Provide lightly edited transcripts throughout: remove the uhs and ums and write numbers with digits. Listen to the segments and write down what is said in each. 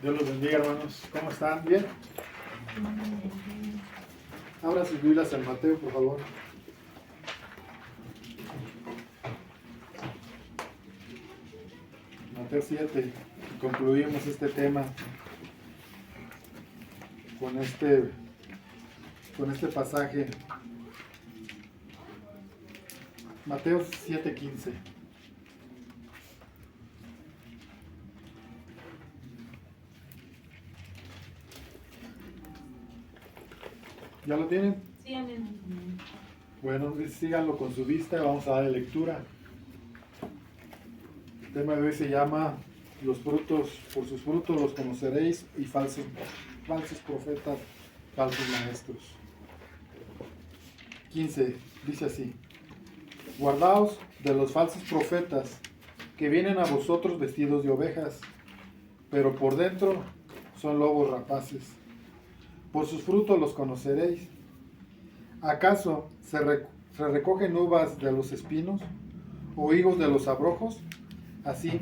Dios los bendiga, hermanos. ¿Cómo están? ¿Bien? Abran sus Biblias en Mateo, por favor. Mateo 7. Concluimos este tema con este pasaje. Mateo 7:15. ¿Ya lo tienen? Sí, amén. Bueno, síganlo con su vista, vamos a darle lectura. El tema de hoy se llama los frutos, por sus frutos los conoceréis, y falsos profetas, falsos maestros. 15, dice así: guardaos de los falsos profetas que vienen a vosotros vestidos de ovejas, pero por dentro son lobos rapaces. Por sus frutos los conoceréis. ¿Acaso se recogen uvas de los espinos o higos de los abrojos? Así,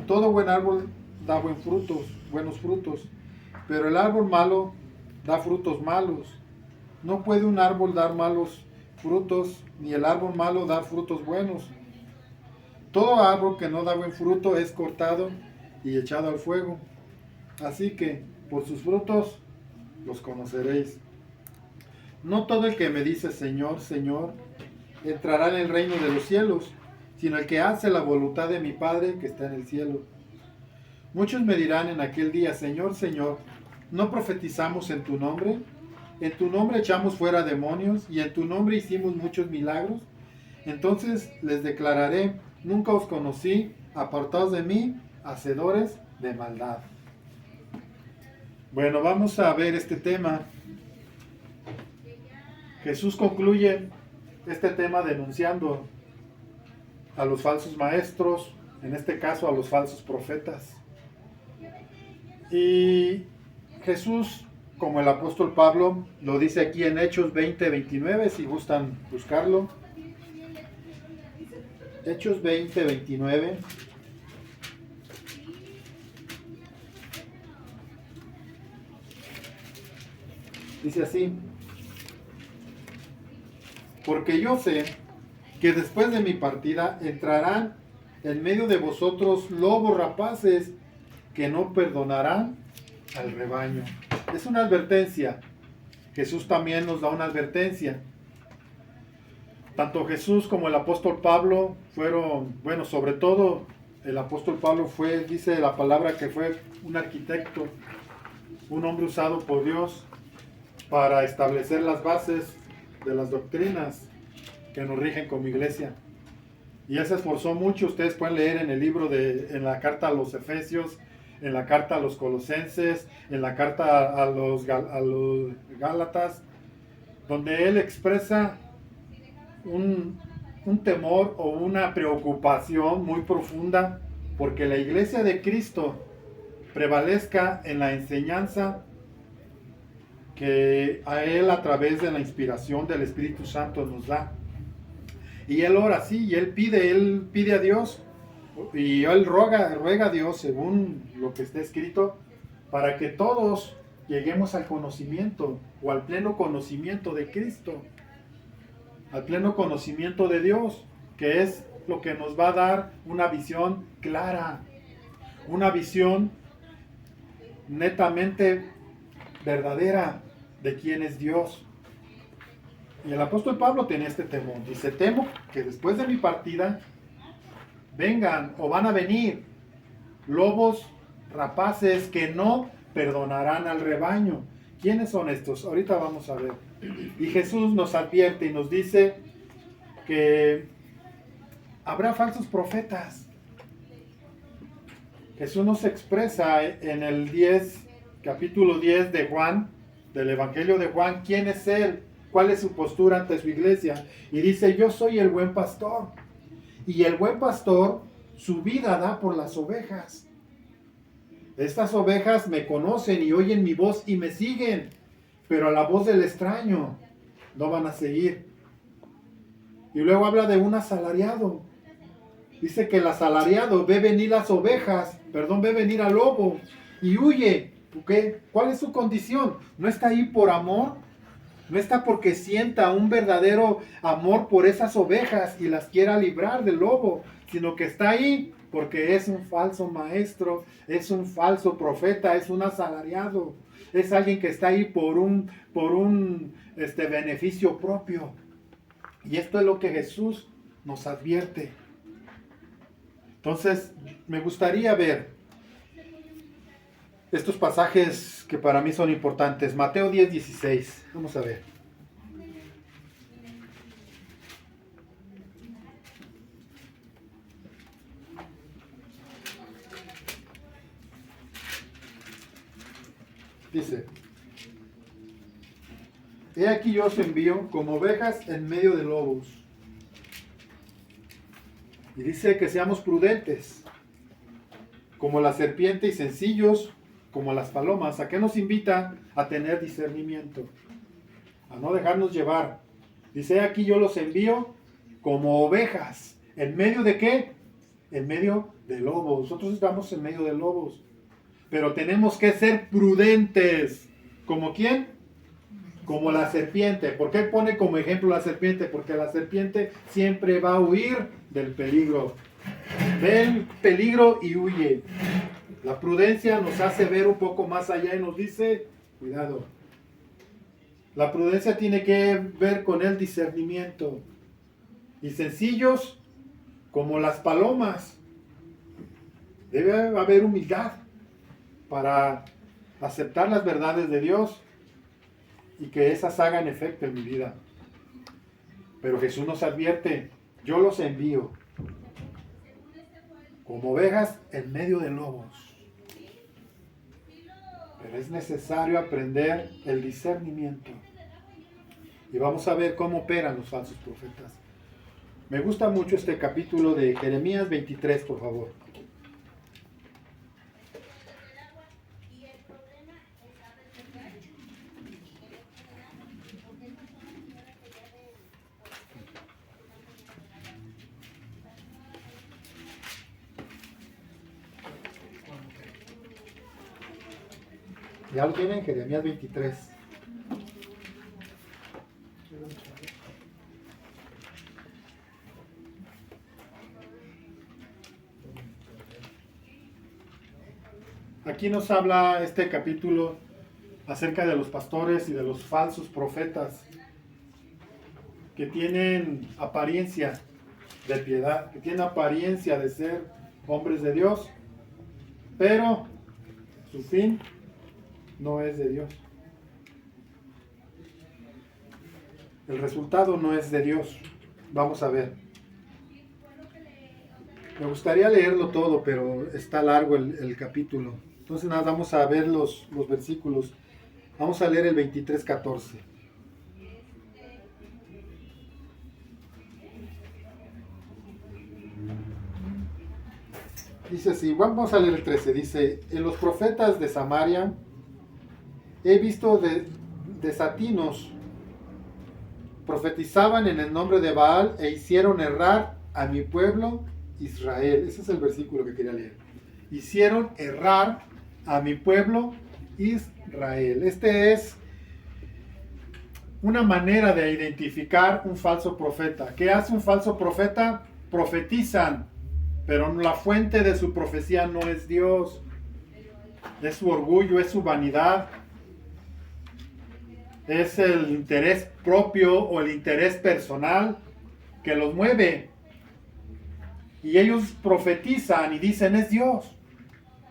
todo buen árbol da buenos frutos, pero el árbol malo da frutos malos. No puede un árbol dar malos frutos, ni el árbol malo dar frutos buenos. Todo árbol que no da buen fruto es cortado y echado al fuego. Así que, por sus frutos los conoceréis. No todo el que me dice Señor, Señor, entrará en el reino de los cielos, sino el que hace la voluntad de mi Padre que está en el cielo. Muchos me dirán en aquel día: Señor, Señor, ¿no profetizamos en tu nombre? ¿En tu nombre echamos fuera demonios y en tu nombre hicimos muchos milagros? Entonces les declararé: nunca os conocí, apartados de mí, hacedores de maldad. Bueno, vamos a ver este tema. Jesús concluye este tema denunciando a los falsos maestros, en este caso a los falsos profetas. Y Jesús, como el apóstol Pablo, lo dice aquí en Hechos 20:29, si gustan buscarlo. Hechos 20:29. Dice así: porque yo sé que después de mi partida entrarán en medio de vosotros lobos rapaces que no perdonarán al rebaño. Es una advertencia. Jesús también nos da una advertencia. Tanto Jesús como el apóstol Pablo fueron, bueno, sobre todo el apóstol Pablo fue, dice la palabra, que fue un arquitecto, un hombre usado por Dios para establecer las bases de las doctrinas que nos rigen como iglesia. Y él se esforzó mucho. Ustedes pueden leer en el libro en la carta a los Efesios, en la carta a los Colosenses, en la carta a los Gálatas, donde él expresa un temor o una preocupación muy profunda porque la iglesia de Cristo prevalezca en la enseñanza que a él, a través de la inspiración del Espíritu Santo, nos da. Y él ora así, y él pide a Dios, y él ruega a Dios, según lo que está escrito, para que todos lleguemos al conocimiento, o al pleno conocimiento de Cristo, al pleno conocimiento de Dios, que es lo que nos va a dar una visión clara, una visión netamente verdadera de quién es Dios. Y el apóstol Pablo tenía este temor. Dice: temo que después de mi partida vengan o van a venir lobos rapaces que no perdonarán al rebaño. ¿Quiénes son estos? Ahorita vamos a ver. Y Jesús nos advierte y nos dice que habrá falsos profetas. Jesús nos expresa en el capítulo 10 de Juan, del Evangelio de Juan, quién es Él, cuál es su postura ante su iglesia. Y dice: yo soy el buen pastor, y el buen pastor su vida da por las ovejas. Estas ovejas me conocen y oyen mi voz y me siguen, pero a la voz del extraño no van a seguir. Y luego habla de un asalariado. Dice que el asalariado ve venir al lobo y huye. ¿Ok? ¿Cuál es su condición? No está ahí por amor, no está porque sienta un verdadero amor por esas ovejas y las quiera librar del lobo, sino que está ahí porque es un falso maestro, es un falso profeta, es un asalariado, es alguien que está ahí por un beneficio propio. Y esto es lo que Jesús nos advierte. Entonces, me gustaría ver estos pasajes que para mí son importantes. Mateo 10:16. Vamos a ver. Dice: He aquí yo os envío como ovejas en medio de lobos. Y dice que seamos prudentes, como la serpiente, y sencillos como las palomas. ¿A qué nos invita? A tener discernimiento, a no dejarnos llevar. Dice: aquí yo los envío como ovejas. ¿En medio de qué? En medio de lobos. Nosotros estamos en medio de lobos. Pero tenemos que ser prudentes. ¿Como quién? Como la serpiente. ¿Por qué pone como ejemplo la serpiente? Porque la serpiente siempre va a huir del peligro. Ve el peligro y huye. La prudencia nos hace ver un poco más allá y nos dice: cuidado. La prudencia tiene que ver con el discernimiento. Y sencillos como las palomas. Debe haber humildad para aceptar las verdades de Dios y que esas hagan efecto en mi vida. Pero Jesús nos advierte: yo los envío como ovejas en medio de lobos. Pero es necesario aprender el discernimiento. Y vamos a ver cómo operan los falsos profetas. Me gusta mucho este capítulo de Jeremías 23, por favor. Ya lo tienen, Jeremías 23. Aquí nos habla este capítulo acerca de los pastores y de los falsos profetas que tienen apariencia de piedad, que tienen apariencia de ser hombres de Dios, pero su fin no es de Dios. El resultado no es de Dios. Vamos a ver. Me gustaría leerlo todo, pero está largo el capítulo. Entonces nada, vamos a ver los versículos. Vamos a leer el 23:14. Dice así, vamos a leer el 13. Dice: en los profetas de Samaria he visto desatinos, profetizaban en el nombre de Baal e hicieron errar a mi pueblo Israel. Ese es el versículo que quería leer. Hicieron errar a mi pueblo Israel. Este es una manera de identificar un falso profeta. ¿Qué hace un falso profeta? Profetizan, pero la fuente de su profecía no es Dios. Es su orgullo, es su vanidad. Es el interés propio o el interés personal que los mueve. Y ellos profetizan y dicen: es Dios.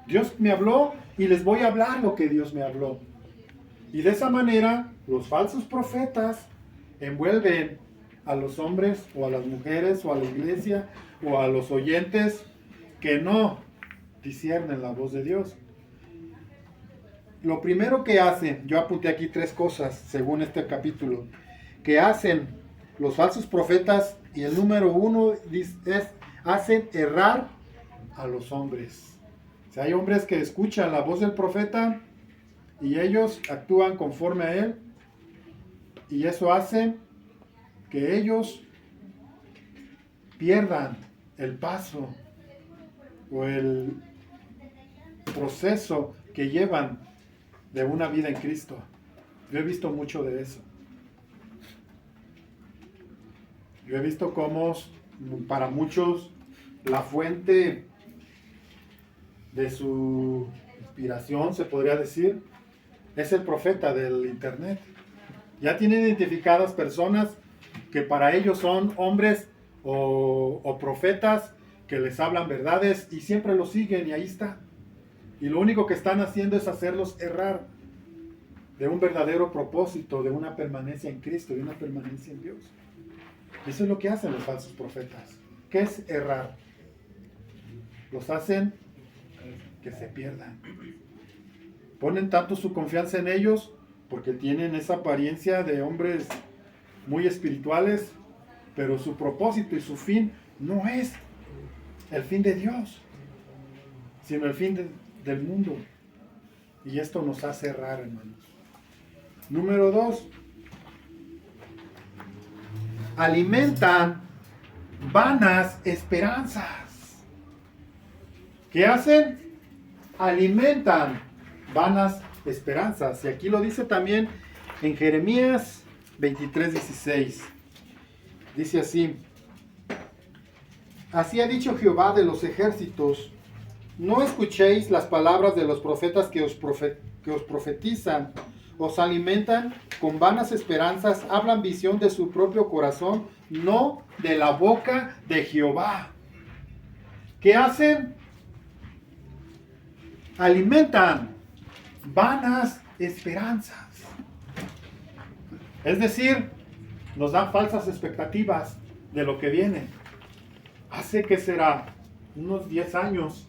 Dios me habló y les voy a hablar lo que Dios me habló. Y de esa manera los falsos profetas envuelven a los hombres o a las mujeres o a la iglesia o a los oyentes que no disciernen la voz de Dios. Lo primero que hacen, yo apunté aquí 3 cosas según este capítulo, que hacen los falsos profetas, y el número 1 es: hacen errar a los hombres. O sea, hay hombres que escuchan la voz del profeta y ellos actúan conforme a él, y eso hace que ellos pierdan el paso o el proceso que llevan de una vida en Cristo. Yo he visto mucho de eso. Yo he visto cómo para muchos la fuente de su inspiración, se podría decir, es el profeta del internet. Ya tienen identificadas personas que para ellos son hombres o profetas que les hablan verdades y siempre los siguen y ahí está. Y lo único que están haciendo es hacerlos errar de un verdadero propósito, de una permanencia en Cristo, de una permanencia en Dios. Eso es lo que hacen los falsos profetas. ¿Qué es errar? Los hacen que se pierdan. Ponen tanto su confianza en ellos porque tienen esa apariencia de hombres muy espirituales, pero su propósito y su fin no es el fin de Dios, sino el fin del mundo. Y esto nos hace errar, hermanos. Número 2. Alimentan vanas esperanzas. ¿Qué hacen? Alimentan vanas esperanzas. Y aquí lo dice también en Jeremías 23:16. Dice así: Así ha dicho Jehová de los ejércitos: no escuchéis las palabras de los profetas que os profetizan, os alimentan con vanas esperanzas, hablan visión de su propio corazón, no de la boca de Jehová. ¿Qué hacen? Alimentan vanas esperanzas. Es decir, nos dan falsas expectativas de lo que viene. Hace que será unos 10 años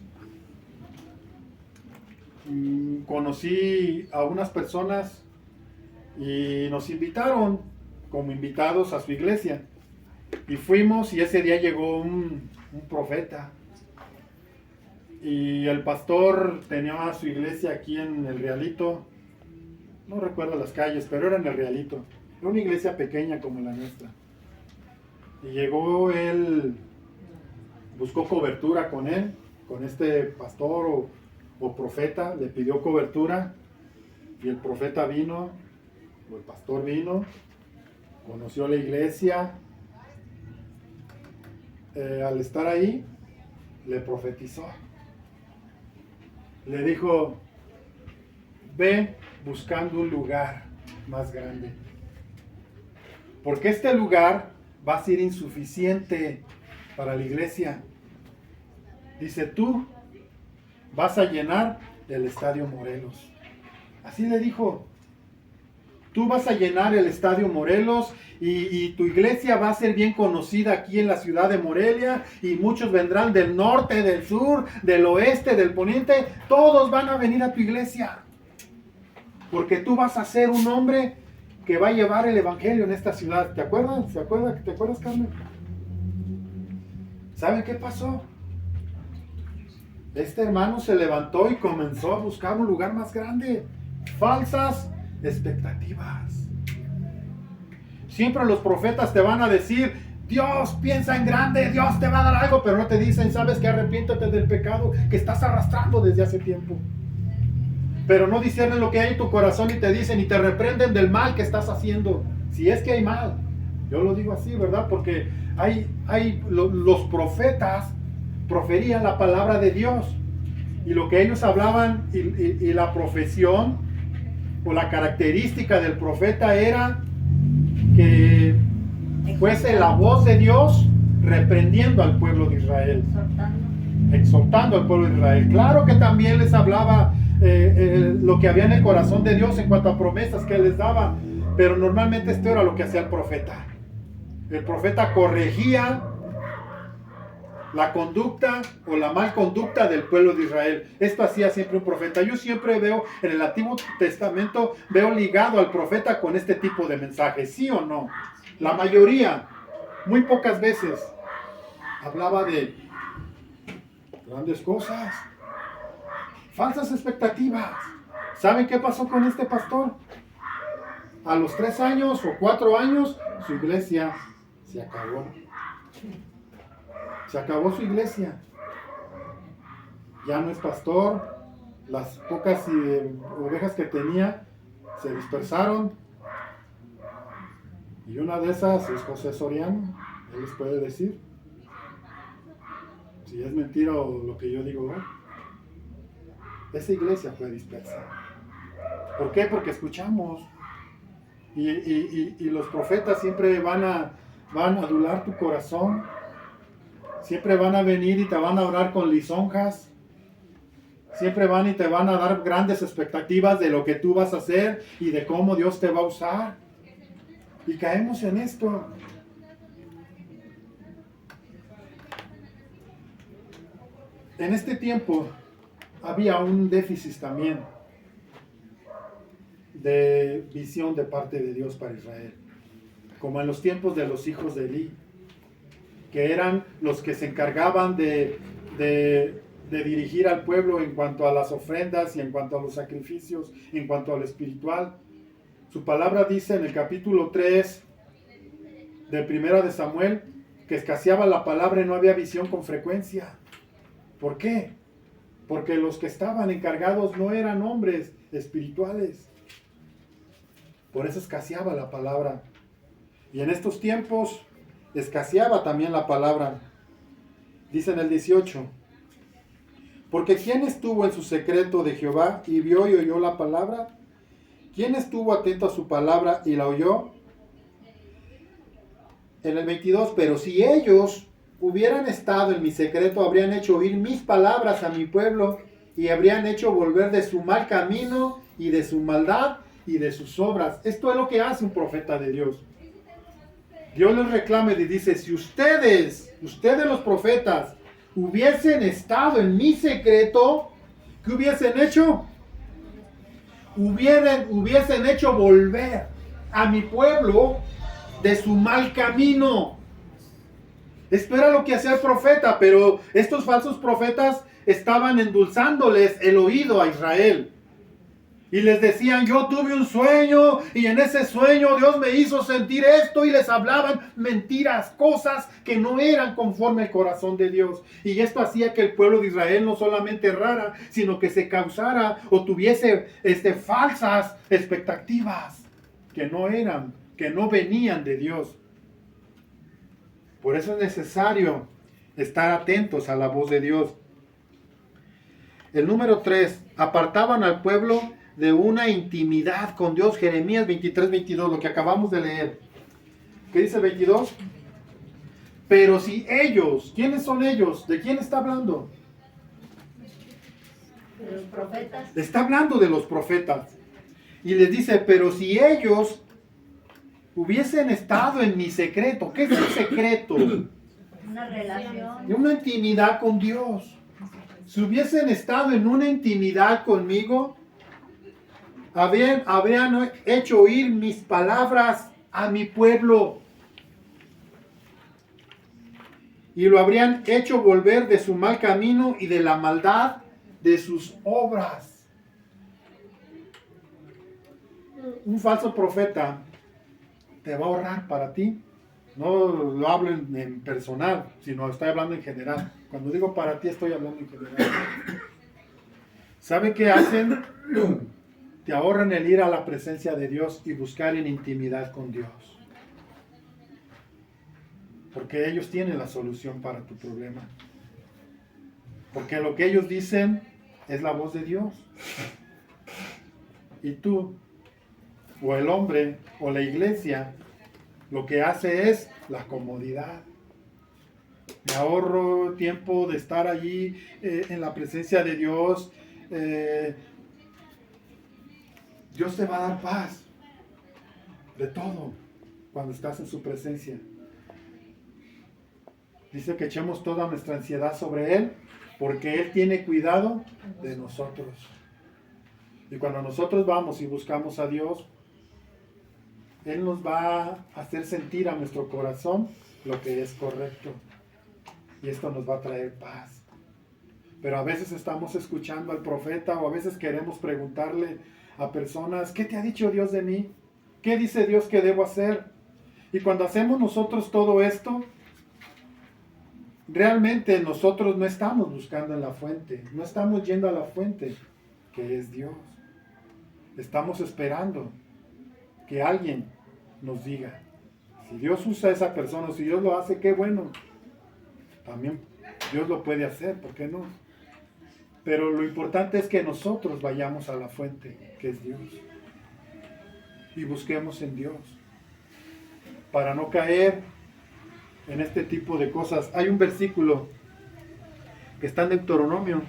conocí a unas personas y nos invitaron como invitados a su iglesia. Y fuimos y ese día llegó un profeta. Y el pastor tenía su iglesia aquí en el Realito. No recuerdo las calles, pero era en el Realito. Era una iglesia pequeña como la nuestra. Y llegó él, buscó cobertura con él, con este pastor o profeta, le pidió cobertura. Y el profeta vino, o el pastor vino, conoció la iglesia. Al estar ahí, le profetizó. Le dijo: ve buscando un lugar más grande, porque este lugar va a ser insuficiente para la iglesia. Dice: tú vas a llenar el Estadio Morelos. Así le dijo: tú vas a llenar el Estadio Morelos y tu iglesia va a ser bien conocida aquí en la ciudad de Morelia, y muchos vendrán del norte, del sur, del oeste, del poniente. Todos van a venir a tu iglesia, porque tú vas a ser un hombre que va a llevar el evangelio en esta ciudad. ¿Te acuerdas? ¿Te acuerdas, Carmen? ¿Saben qué pasó? Este hermano se levantó y comenzó a buscar un lugar más grande. Falsas expectativas. Siempre los profetas te van a decir: Dios piensa en grande, Dios te va a dar algo, pero no te dicen: sabes que arrepiéntate del pecado que estás arrastrando desde hace tiempo. Pero no disciernen lo que hay en tu corazón y te dicen y te reprenden del mal que estás haciendo. Si es que hay mal. Yo lo digo así, ¿verdad? Porque los profetas proferían la palabra de Dios. Y lo que ellos hablaban y la profesión o la característica del profeta era que fuese la voz de Dios reprendiendo al pueblo de Israel. Exhortando al pueblo de Israel. Claro que también les hablaba lo que había en el corazón de Dios en cuanto a promesas que les daba, pero normalmente esto era lo que hacía el profeta. El profeta corregía la conducta o la mal conducta del pueblo de Israel. Esto hacía siempre un profeta. Yo siempre veo en el Antiguo Testamento, veo ligado al profeta con este tipo de mensajes, ¿sí o no? La mayoría, muy pocas veces, hablaba de grandes cosas, falsas expectativas. ¿Saben qué pasó con este pastor? A los 3 años o 4 años, su iglesia se acabó. Se acabó su iglesia. Ya no es pastor, Las pocas ovejas que tenía se dispersaron. Y una de esas es José Soriano. Él les puede decir si es mentira o lo que yo digo. Esa iglesia fue dispersa. ¿Por qué? Porque escuchamos. Y los profetas siempre van a adular tu corazón. Siempre van a venir y te van a orar con lisonjas. Siempre van y te van a dar grandes expectativas de lo que tú vas a hacer y de cómo Dios te va a usar. Y caemos en esto. En este tiempo había un déficit también de visión de parte de Dios para Israel, como en los tiempos de los hijos de Elí, que eran los que se encargaban de dirigir al pueblo en cuanto a las ofrendas y en cuanto a los sacrificios, en cuanto a lo espiritual. Su palabra dice en el capítulo 3 de Primera de Samuel que escaseaba la palabra y no había visión con frecuencia. ¿Por qué? Porque los que estaban encargados no eran hombres espirituales. Por eso escaseaba la palabra. Y en estos tiempos escaseaba también la palabra. Dice en el 18: porque ¿quién estuvo en su secreto de Jehová y vio y oyó la palabra? ¿Quién estuvo atento a su palabra y la oyó? En el 22, pero si ellos hubieran estado en mi secreto, habrían hecho oír mis palabras a mi pueblo y habrían hecho volver de su mal camino y de su maldad y de sus obras. Esto es lo que hace un profeta de Dios. Dios les reclama y dice: si ustedes los profetas, hubiesen estado en mi secreto, ¿qué hubiesen hecho? Hubiesen hecho volver a mi pueblo de su mal camino. Esto era lo que hacía el profeta, pero estos falsos profetas estaban endulzándoles el oído a Israel. Y les decían: yo tuve un sueño y en ese sueño Dios me hizo sentir esto, y les hablaban mentiras, cosas que no eran conforme al corazón de Dios. Y esto hacía que el pueblo de Israel no solamente errara, sino que se causara o tuviese falsas expectativas que no venían de Dios. Por eso es necesario estar atentos a la voz de Dios. El número 3, apartaban al pueblo de una intimidad con Dios. Jeremías 23-22, lo que acabamos de leer. ¿Qué dice el 22? Pero si ellos, ¿quiénes son ellos? ¿De quién está hablando? De los profetas. Está hablando de los profetas. Y les dice: pero si ellos hubiesen estado en mi secreto. ¿Qué es el secreto? Una relación. Una intimidad con Dios. Si hubiesen estado en una intimidad conmigo, habrían hecho oír mis palabras a mi pueblo. Y lo habrían hecho volver de su mal camino y de la maldad de sus obras. Un falso profeta te va a ahorrar para ti. No lo hablo en personal, sino estoy hablando en general. Cuando digo para ti, estoy hablando en general. ¿Sabe qué hacen? Te ahorran el ir a la presencia de Dios y buscar en intimidad con Dios. Porque ellos tienen la solución para tu problema. Porque lo que ellos dicen es la voz de Dios. Y tú, o el hombre, o la iglesia, lo que hace es la comodidad. Me ahorro tiempo de estar allí en la presencia de Dios. Dios te va a dar paz de todo cuando estás en su presencia. Dice que echemos toda nuestra ansiedad sobre Él, porque Él tiene cuidado de nosotros. Y cuando nosotros vamos y buscamos a Dios, Él nos va a hacer sentir a nuestro corazón lo que es correcto. Y esto nos va a traer paz. Pero a veces estamos escuchando al profeta, o a veces queremos preguntarle a personas: ¿qué te ha dicho Dios de mí? ¿Qué dice Dios que debo hacer? Y cuando hacemos nosotros todo esto, realmente nosotros no estamos buscando en la fuente, no estamos yendo a la fuente. que es Dios. Estamos esperando que alguien nos diga. Si Dios usa a esa persona, si Dios lo hace, qué bueno. También Dios lo puede hacer, ¿por qué no? Pero lo importante es que nosotros vayamos a la fuente, que es Dios. Y busquemos en Dios. Para no caer en este tipo de cosas. Hay un versículo que está en Deuteronomio.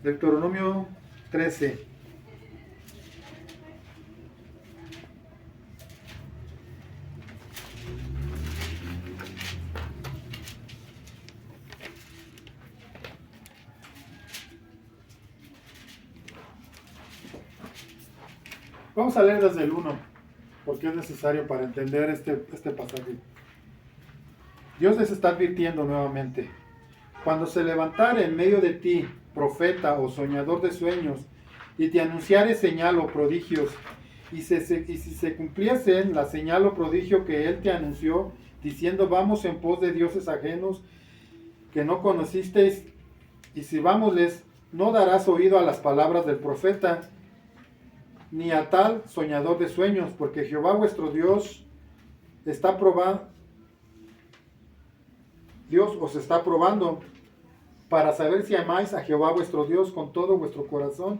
Deuteronomio 13. Vamos a leer desde el 1, porque es necesario para entender este pasaje. Dios les está advirtiendo nuevamente. Cuando se levantare en medio de ti profeta o soñador de sueños, y te anunciare señal o prodigios, y si se cumpliesen la señal o prodigio que él te anunció, diciendo vamos en pos de dioses ajenos que no conocisteis, y si vámosles, no darás oído a las palabras del profeta, ni a tal soñador de sueños, porque Jehová vuestro Dios está probando, Dios os está probando para saber si amáis a Jehová vuestro Dios con todo vuestro corazón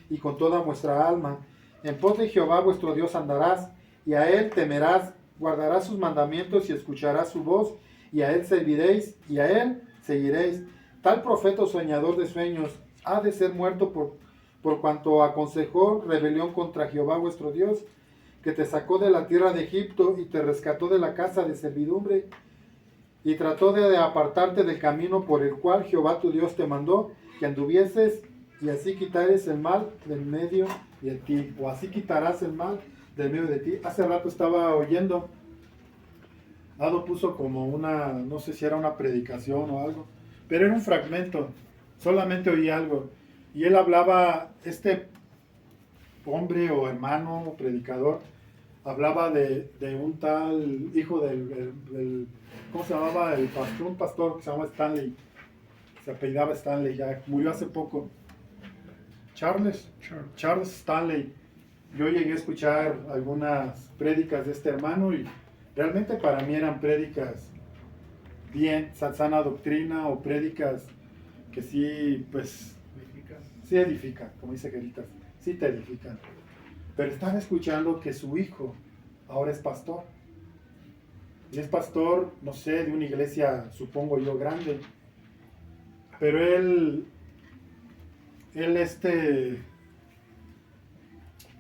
y con toda vuestra alma. En pos de Jehová vuestro Dios andarás, y a él temerás, guardarás sus mandamientos y escucharás su voz, y a él serviréis, y a él seguiréis. Tal profeta o soñador de sueños ha de ser muerto por cuanto aconsejó rebelión contra Jehová vuestro Dios, que te sacó de la tierra de Egipto y te rescató de la casa de servidumbre, y trató de apartarte del camino por el cual Jehová tu Dios te mandó que anduvieses, y así quitares el mal del medio de ti, o así quitarás el mal del medio de ti. Hace rato estaba oyendo, Ado puso como una, no sé si era una predicación o algo, pero era un fragmento, solamente oí algo, y él hablaba, este hombre o hermano o predicador, hablaba de un tal hijo del ¿cómo se llamaba? Un pastor que se llamaba Stanley, se apellidaba Stanley, ya murió hace poco. Charles Stanley. Yo llegué a escuchar algunas prédicas de este hermano y realmente para mí eran prédicas bien, sana doctrina, o prédicas que sí, pues, sí edifican, como dice Geritas, sí te edifican. Pero estaba escuchando que su hijo ahora es pastor. Y es pastor, no sé, de una iglesia, supongo yo, grande. Pero él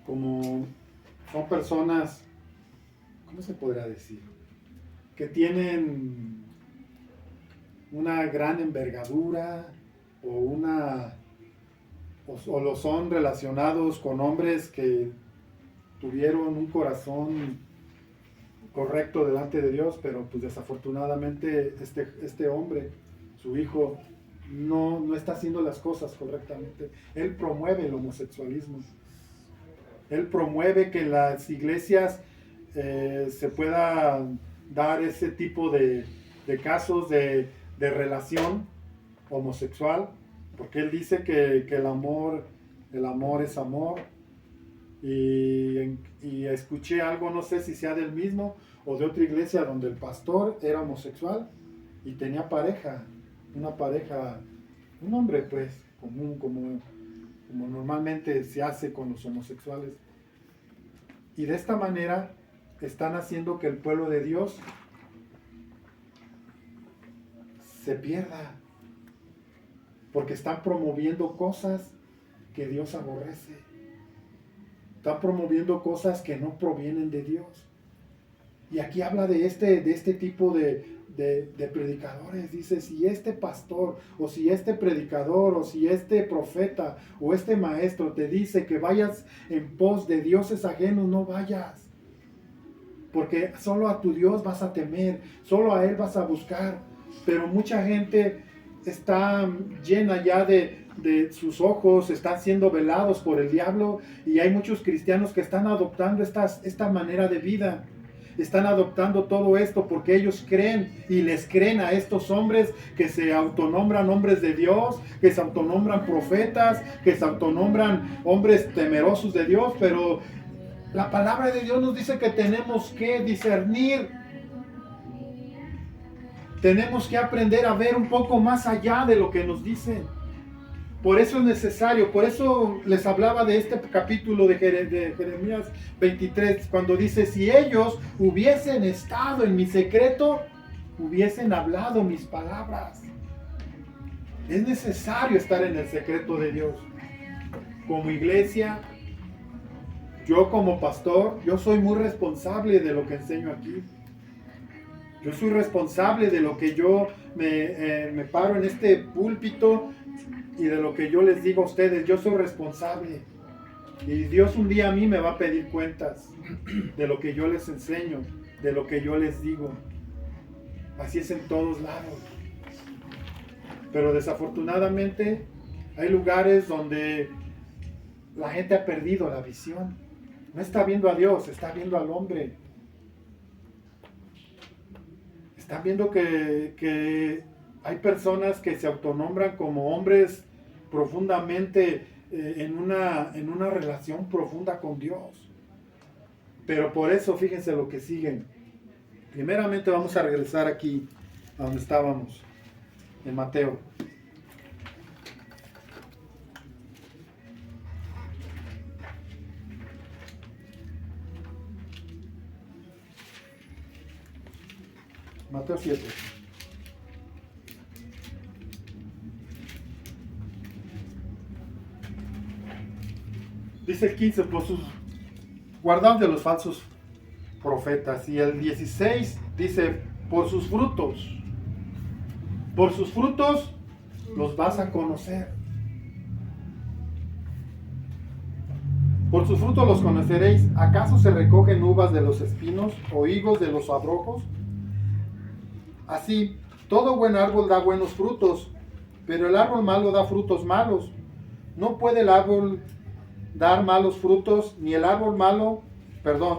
como son personas, ¿cómo se podrá decir? Que tienen una gran envergadura, o lo son relacionados con hombres que tuvieron un corazón correcto delante de Dios, pero pues desafortunadamente este hombre, su hijo, no está haciendo las cosas correctamente. Él promueve el homosexualismo. Él promueve que en las iglesias se pueda dar ese tipo de casos de relación homosexual, porque él dice que el amor es amor. Y escuché algo, no sé si sea del mismo o de otra iglesia, donde el pastor era homosexual y tenía una pareja, un hombre pues común, como normalmente se hace con los homosexuales. Y de esta manera están haciendo que el pueblo de Dios se pierda, porque están promoviendo cosas que Dios aborrece. Están promoviendo cosas que no provienen de Dios. Y aquí habla de este tipo de predicadores. Dice, si este pastor, o si este predicador, o si este profeta, o este maestro te dice que vayas en pos de dioses ajenos, no vayas. Porque solo a tu Dios vas a temer, solo a Él vas a buscar. Pero mucha gente está llena ya de sus ojos, están siendo velados por el diablo, y hay muchos cristianos que están adoptando esta manera de vida. están adoptando todo esto porque ellos creen y les creen a estos hombres que se autonombran hombres de Dios, que se autonombran profetas, que se autonombran hombres temerosos de Dios, pero la palabra de Dios nos dice que tenemos que discernir. Tenemos que aprender a ver un poco más allá de lo que nos dicen. Por eso es necesario, por eso les hablaba de este capítulo de Jeremías 23, cuando dice, si ellos hubiesen estado en mi secreto, hubiesen hablado mis palabras. Es necesario estar en el secreto de Dios. Como iglesia, yo como pastor, yo soy muy responsable de lo que enseño aquí. Yo soy responsable de lo que yo me paro en este púlpito y de lo que yo les digo a ustedes. Yo soy responsable. Y Dios un día a mí me va a pedir cuentas de lo que yo les enseño, de lo que yo les digo. Así es en todos lados. Pero desafortunadamente hay lugares donde la gente ha perdido la visión. No está viendo a Dios, está viendo al hombre. Están viendo que hay personas que se autonombran como hombres profundamente en una relación profunda con Dios. Pero por eso fíjense lo que siguen. Primeramente vamos a regresar aquí a donde estábamos, en Mateo. Mateo 7. Dice el 15, por sus guardaos de los falsos profetas. Y el 16 dice, por sus frutos los vas a conocer. Por sus frutos los conoceréis. ¿Acaso se recogen uvas de los espinos o higos de los abrojos? Así, todo buen árbol da buenos frutos, pero el árbol malo da frutos malos. No puede el árbol dar malos frutos, ni el árbol malo,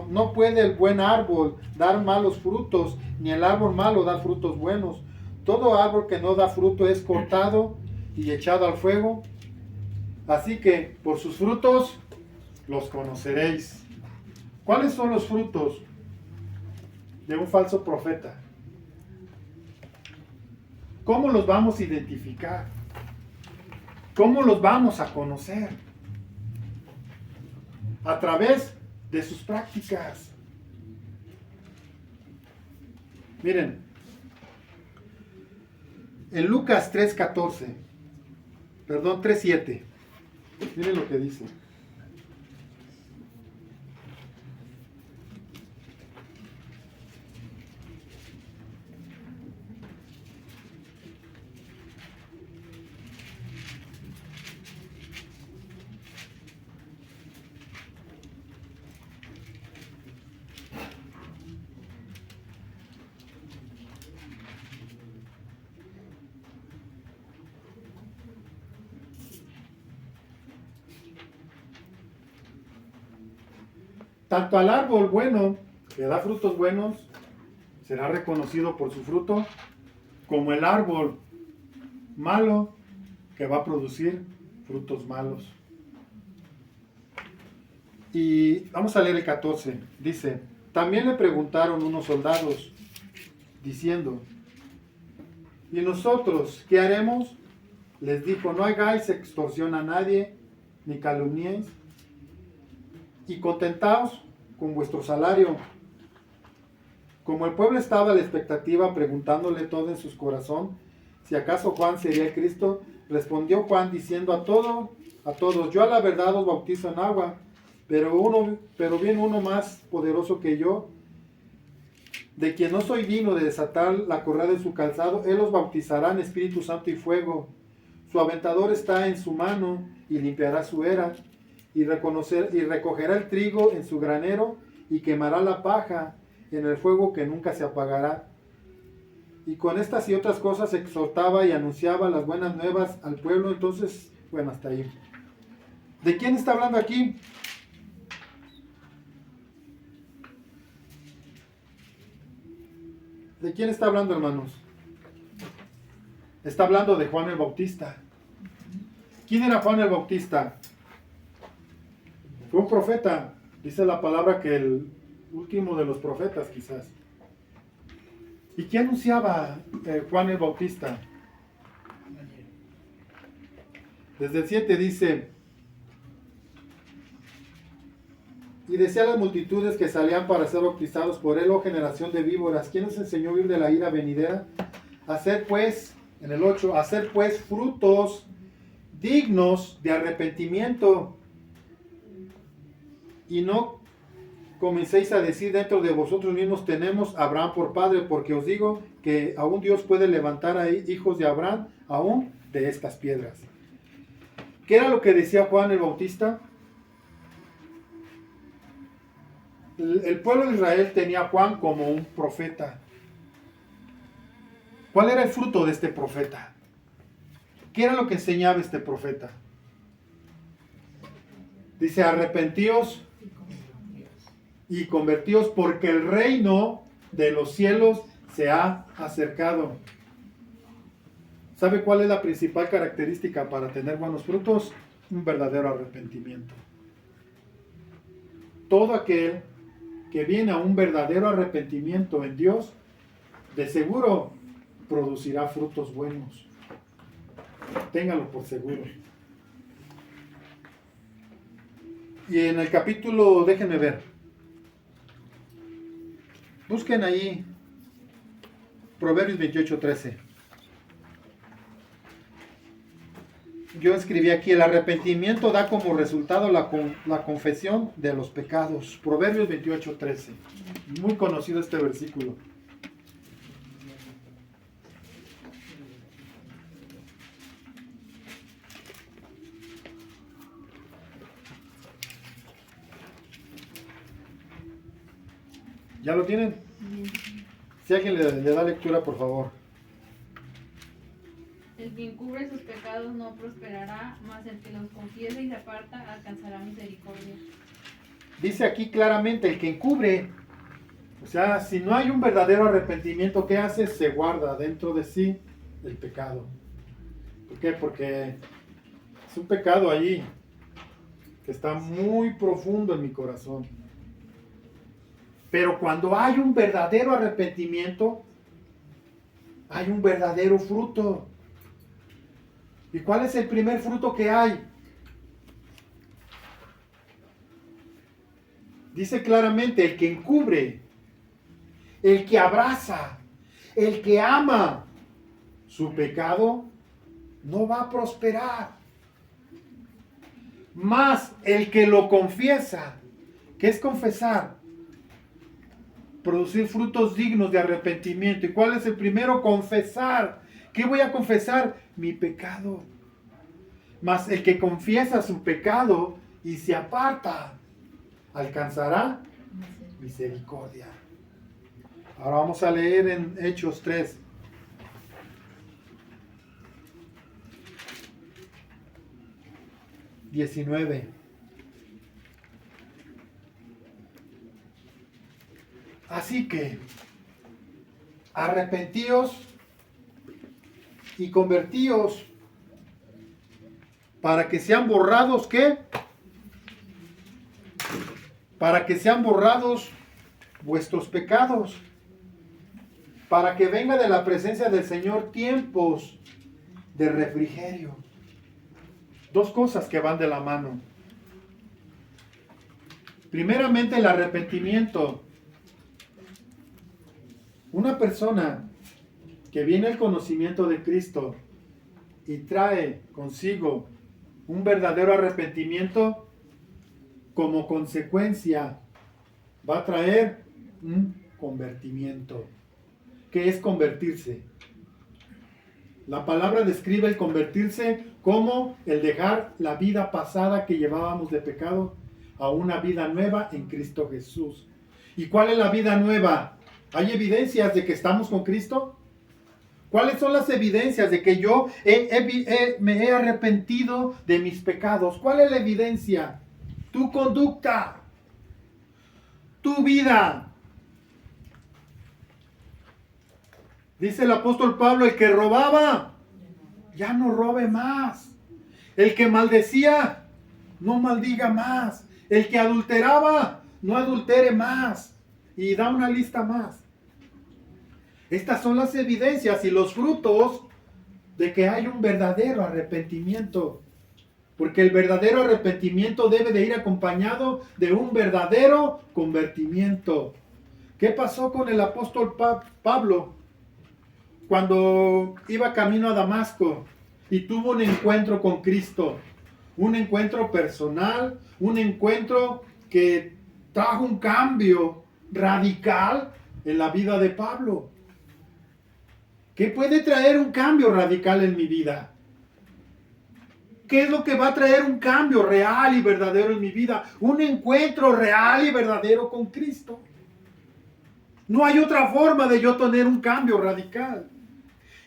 no puede el buen árbol dar malos frutos, ni el árbol malo dar frutos buenos. Todo árbol que no da fruto es cortado y echado al fuego. Así que por sus frutos los conoceréis. ¿Cuáles son los frutos de un falso profeta? ¿Cómo los vamos a identificar? ¿Cómo los vamos a conocer? A través de sus prácticas. Miren, en Lucas 3:7, miren lo que dice. Tanto al árbol bueno, que da frutos buenos, será reconocido por su fruto, como el árbol malo, que va a producir frutos malos. Y vamos a leer el 14. Dice, también le preguntaron unos soldados, diciendo, ¿y nosotros qué haremos? Les dijo, no hagáis extorsión a nadie, ni calumniéis, y contentaos con vuestro salario. Como el pueblo estaba a la expectativa, preguntándole todo en su corazón, si acaso Juan sería el Cristo, respondió Juan diciendo a todos, yo a la verdad os bautizo en agua, pero viene uno más poderoso que yo, de quien no soy digno de desatar la correa de su calzado. Él os bautizará en Espíritu Santo y fuego. Su aventador está en su mano y limpiará su era, y recogerá el trigo en su granero y quemará la paja en el fuego que nunca se apagará. Y con estas y otras cosas exhortaba y anunciaba las buenas nuevas al pueblo. Entonces, bueno, hasta ahí. ¿De quién está hablando aquí? ¿De quién está hablando, hermanos? Está hablando de Juan el Bautista. ¿Quién era Juan el Bautista? Fue un profeta. Dice la palabra que el último de los profetas, quizás. ¿Y qué anunciaba Juan el Bautista? Desde el 7 dice: y decía a las multitudes que salían para ser bautizados por él, oh generación de víboras, ¿quién os enseñó a huir de la ira venidera? Hacer pues, en el 8, hacer pues frutos dignos de arrepentimiento, y no comencéis a decir dentro de vosotros mismos: tenemos a Abraham por padre, porque os digo que aún Dios puede levantar a hijos de Abraham aún de estas piedras. ¿Qué era lo que decía Juan el Bautista? El pueblo de Israel tenía a Juan como un profeta. ¿Cuál era el fruto de este profeta? ¿Qué era lo que enseñaba este profeta? Dice: arrepentíos y convertíos, porque el reino de los cielos se ha acercado. ¿Sabe cuál es la principal característica para tener buenos frutos? Un verdadero arrepentimiento. Todo aquel que viene a un verdadero arrepentimiento en Dios, de seguro producirá frutos buenos. Téngalo por seguro. Y en el capítulo, déjenme ver, busquen ahí Proverbios 28:13. Yo escribí aquí: el arrepentimiento da como resultado la confesión de los pecados. Proverbios 28:13. Muy conocido este versículo. ¿Ya lo tienen? Si alguien le da lectura, por favor. El que encubre sus pecados no prosperará, mas el que los confiesa y se aparta alcanzará misericordia. Dice aquí claramente: el que encubre, o sea, si no hay un verdadero arrepentimiento, ¿qué hace? Se guarda dentro de sí el pecado. ¿Por qué? Porque es un pecado allí que está muy profundo en mi corazón. Pero cuando hay un verdadero arrepentimiento, hay un verdadero fruto. ¿Y cuál es el primer fruto que hay? Dice claramente: el que encubre, el que abraza, el que ama su pecado, no va a prosperar. Mas el que lo confiesa, ¿qué es confesar? Producir frutos dignos de arrepentimiento. ¿Y cuál es el primero? Confesar. ¿Qué voy a confesar? Mi pecado. Mas el que confiesa su pecado y se aparta, alcanzará misericordia. Ahora vamos a leer en Hechos 3. ...19... Así que arrepentíos y convertíos, para que sean borrados, ¿qué? Para que sean borrados vuestros pecados, para que venga de la presencia del Señor tiempos de refrigerio. Dos cosas que van de la mano. Primeramente, el arrepentimiento. Una persona que viene al conocimiento de Cristo y trae consigo un verdadero arrepentimiento, como consecuencia va a traer un convertimiento. ¿Qué es convertirse? La palabra describe el convertirse como el dejar la vida pasada que llevábamos de pecado a una vida nueva en Cristo Jesús. ¿Y cuál es la vida nueva? ¿Hay evidencias de que estamos con Cristo? ¿Cuáles son las evidencias de que yo me he arrepentido de mis pecados? ¿Cuál es la evidencia? Tu conducta, tu vida. Dice el apóstol Pablo, el que robaba, ya no robe más. El que maldecía, no maldiga más. El que adulteraba, no adultere más. Y da una lista más. Estas son las evidencias y los frutos de que hay un verdadero arrepentimiento. Porque el verdadero arrepentimiento debe de ir acompañado de un verdadero convertimiento. ¿Qué pasó con el apóstol Pablo cuando iba camino a Damasco y tuvo un encuentro con Cristo? Un encuentro personal, un encuentro que trajo un cambio radical en la vida de Pablo. ¿Qué puede traer un cambio radical en mi vida? ¿Qué es lo que va a traer un cambio real y verdadero en mi vida? Un encuentro real y verdadero con Cristo. No hay otra forma de yo tener un cambio radical.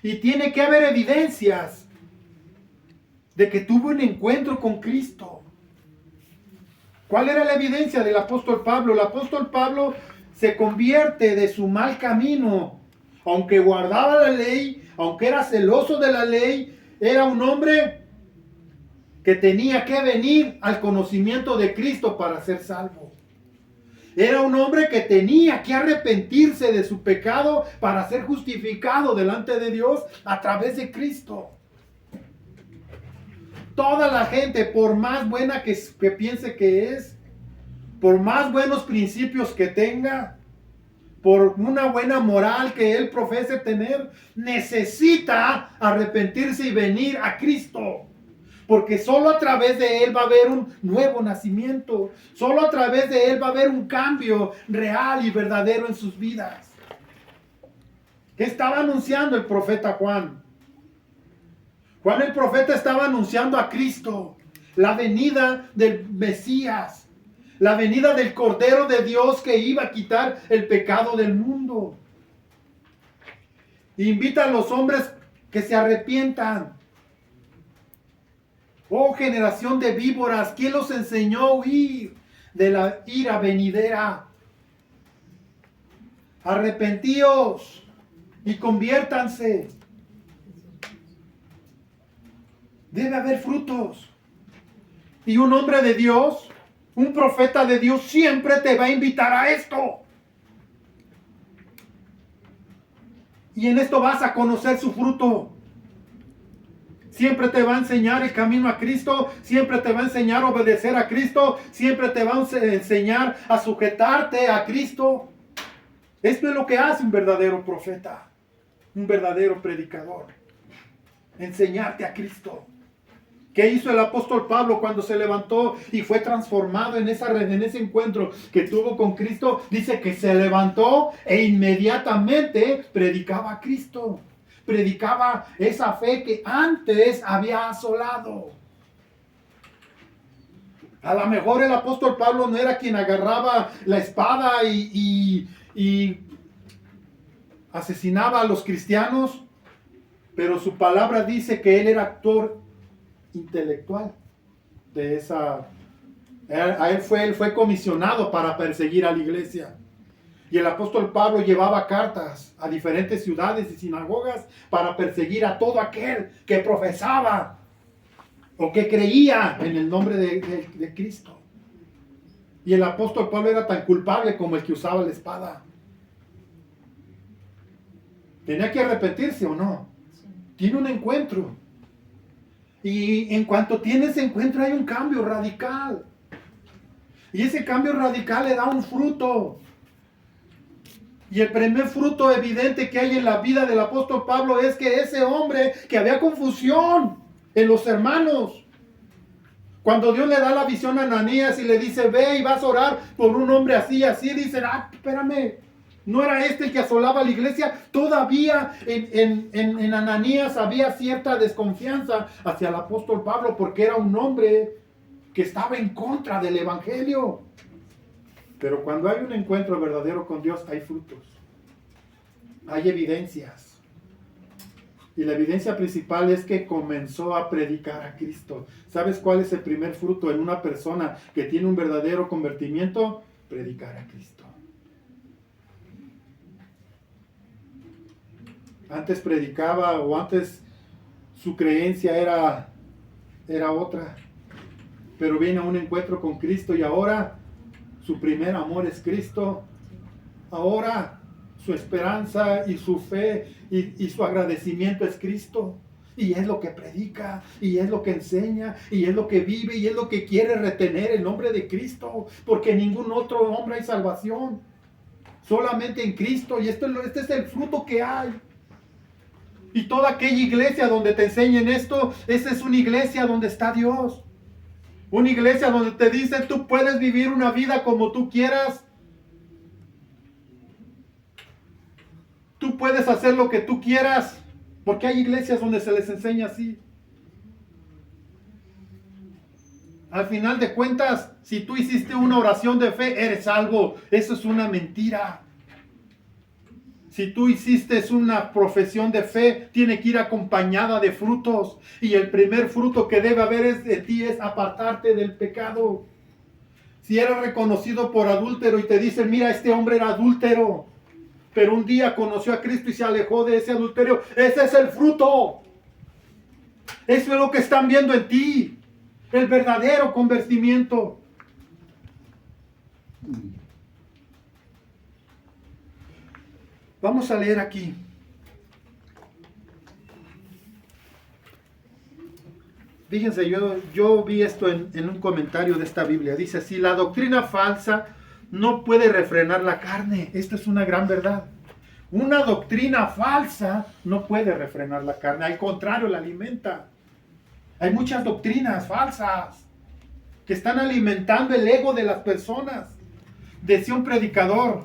Y tiene que haber evidencias de que tuve un encuentro con Cristo. ¿Cuál era la evidencia del apóstol Pablo? El apóstol Pablo se convierte de su mal camino. Aunque guardaba la ley, aunque era celoso de la ley, era un hombre que tenía que venir al conocimiento de Cristo para ser salvo. Era un hombre que tenía que arrepentirse de su pecado para ser justificado delante de Dios a través de Cristo. Toda la gente, por más buena que piense que es, por más buenos principios que tenga, por una buena moral que él profese tener, necesita arrepentirse y venir a Cristo. Porque solo a través de él va a haber un nuevo nacimiento. Solo a través de él va a haber un cambio real y verdadero en sus vidas. ¿Qué estaba anunciando el profeta Juan? Juan el profeta estaba anunciando a Cristo, la venida del Mesías, la venida del Cordero de Dios que iba a quitar el pecado del mundo. Invita a los hombres que se arrepientan. Oh generación de víboras, ¿quién los enseñó a huir de la ira venidera? Arrepentíos y conviértanse. Debe haber frutos. Y un hombre de Dios, un profeta de Dios, siempre te va a invitar a esto. Y en esto vas a conocer su fruto. Siempre te va a enseñar el camino a Cristo, siempre te va a enseñar a obedecer a Cristo, siempre te va a enseñar a sujetarte a Cristo. Esto es lo que hace un verdadero profeta, un verdadero predicador. Enseñarte a Cristo. ¿Qué hizo el apóstol Pablo cuando se levantó y fue transformado en ese encuentro que tuvo con Cristo? Dice que se levantó e inmediatamente predicaba a Cristo. Predicaba esa fe que antes había asolado. A lo mejor el apóstol Pablo no era quien agarraba la espada y asesinaba a los cristianos, pero su palabra dice que él era actor intelectual de esa. Él fue comisionado para perseguir a la iglesia. Y el apóstol Pablo llevaba cartas a diferentes ciudades y sinagogas para perseguir a todo aquel que profesaba o que creía en el nombre de Cristo. Y el apóstol Pablo era tan culpable como el que usaba la espada. ¿Tenía que arrepentirse o no? Tiene un encuentro. Y en cuanto tiene ese encuentro hay un cambio radical. Y ese cambio radical le da un fruto. Y el primer fruto evidente que hay en la vida del apóstol Pablo es que ese hombre, que había confusión en los hermanos, cuando Dios le da la visión a Ananías y le dice, ve y vas a orar por un hombre así, dicen, espérame, ¿no era este el que asolaba la iglesia? Todavía en Ananías había cierta desconfianza hacia el apóstol Pablo porque era un hombre que estaba en contra del evangelio. Pero cuando hay un encuentro verdadero con Dios, hay frutos. Hay evidencias. Y la evidencia principal es que comenzó a predicar a Cristo. ¿Sabes cuál es el primer fruto en una persona que tiene un verdadero convertimiento? Predicar a Cristo. Antes predicaba o antes su creencia era otra. Pero viene a un encuentro con Cristo y ahora su primer amor es Cristo. Ahora su esperanza y su fe y su agradecimiento es Cristo. Y es lo que predica, y es lo que enseña, y es lo que vive, y es lo que quiere retener el nombre de Cristo. Porque en ningún otro hombre hay salvación. Solamente en Cristo. Y este es el fruto que hay. Y toda aquella iglesia donde te enseñen esto, esa es una iglesia donde está Dios. Una iglesia donde te dicen, tú puedes vivir una vida como tú quieras. Tú puedes hacer lo que tú quieras. Porque hay iglesias donde se les enseña así. Al final de cuentas, si tú hiciste una oración de fe, eres salvo. Eso es una mentira. Si tú hiciste una profesión de fe, tiene que ir acompañada de frutos. Y el primer fruto que debe haber de ti es apartarte del pecado. Si eres reconocido por adúltero y te dicen, mira, este hombre era adúltero, pero un día conoció a Cristo y se alejó de ese adulterio, ese es el fruto. Eso es lo que están viendo en ti. El verdadero convertimiento. Vamos a leer aquí. Fíjense, yo vi esto en un comentario de esta Biblia. Dice así, la doctrina falsa no puede refrenar la carne. Esta es una gran verdad. Una doctrina falsa no puede refrenar la carne. Al contrario, la alimenta. Hay muchas doctrinas falsas que están alimentando el ego de las personas. Decía un predicador,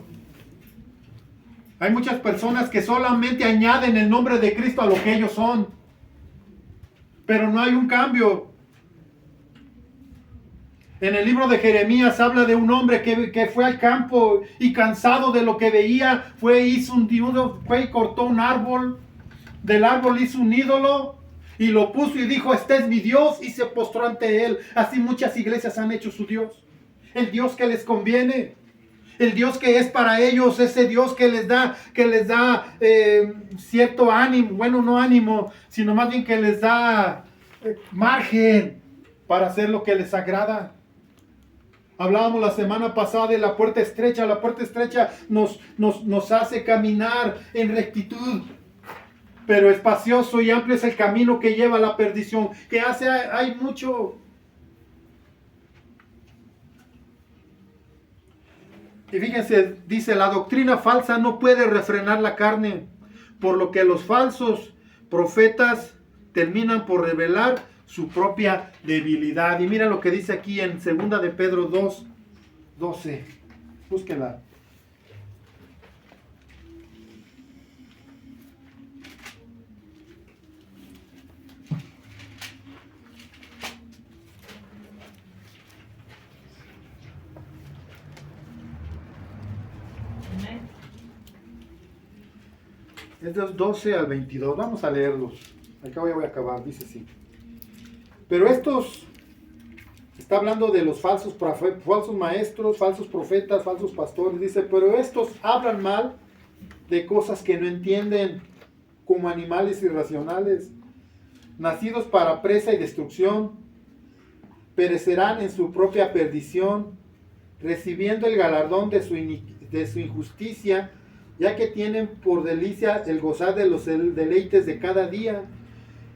hay muchas personas que solamente añaden el nombre de Cristo a lo que ellos son. Pero no hay un cambio. En el libro de Jeremías habla de un hombre que fue al campo y cansado de lo que veía, fue y cortó un árbol. Del árbol hizo un ídolo y lo puso y dijo, este es mi Dios, y se postró ante él. Así muchas iglesias han hecho su Dios. El Dios que les conviene. El Dios que es para ellos, ese Dios que les da cierto ánimo, bueno, no ánimo, sino más bien que les da margen para hacer lo que les agrada. Hablábamos la semana pasada de la puerta estrecha. La puerta estrecha nos hace caminar en rectitud. Pero espacioso y amplio es el camino que lleva a la perdición. Hay mucho. Y fíjense, dice, la doctrina falsa no puede refrenar la carne. Por lo que los falsos profetas terminan por revelar su propia debilidad. Y mira lo que dice aquí en 2 de Pedro 2:12. Búsquenla. Es de 12 al 22. Vamos a leerlos. Acá voy a acabar. Dice así. Pero estos, está hablando de los falsos maestros, falsos profetas, falsos pastores. Dice, pero estos hablan mal de cosas que no entienden, como animales irracionales, nacidos para presa y destrucción, perecerán en su propia perdición, recibiendo el galardón de su injusticia, ya que tienen por delicia el gozar de los deleites de cada día.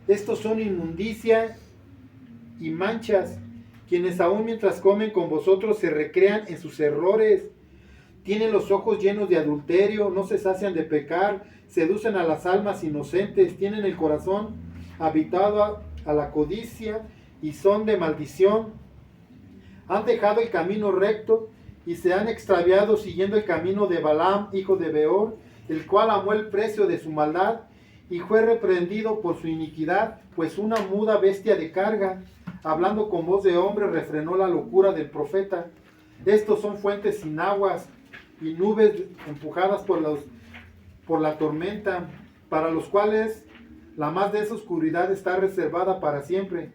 Estos son inmundicia y manchas, quienes aún mientras comen con vosotros se recrean en sus errores. Tienen los ojos llenos de adulterio, no se sacian de pecar, seducen a las almas inocentes, tienen el corazón habitado a la codicia y son de maldición. Han dejado el camino recto y se han extraviado siguiendo el camino de Balaam, hijo de Beor, el cual amó el precio de su maldad y fue reprendido por su iniquidad, pues una muda bestia de carga, hablando con voz de hombre, refrenó la locura del profeta. Estos son fuentes sin aguas y nubes empujadas por la tormenta, para los cuales la más densa oscuridad está reservada para siempre.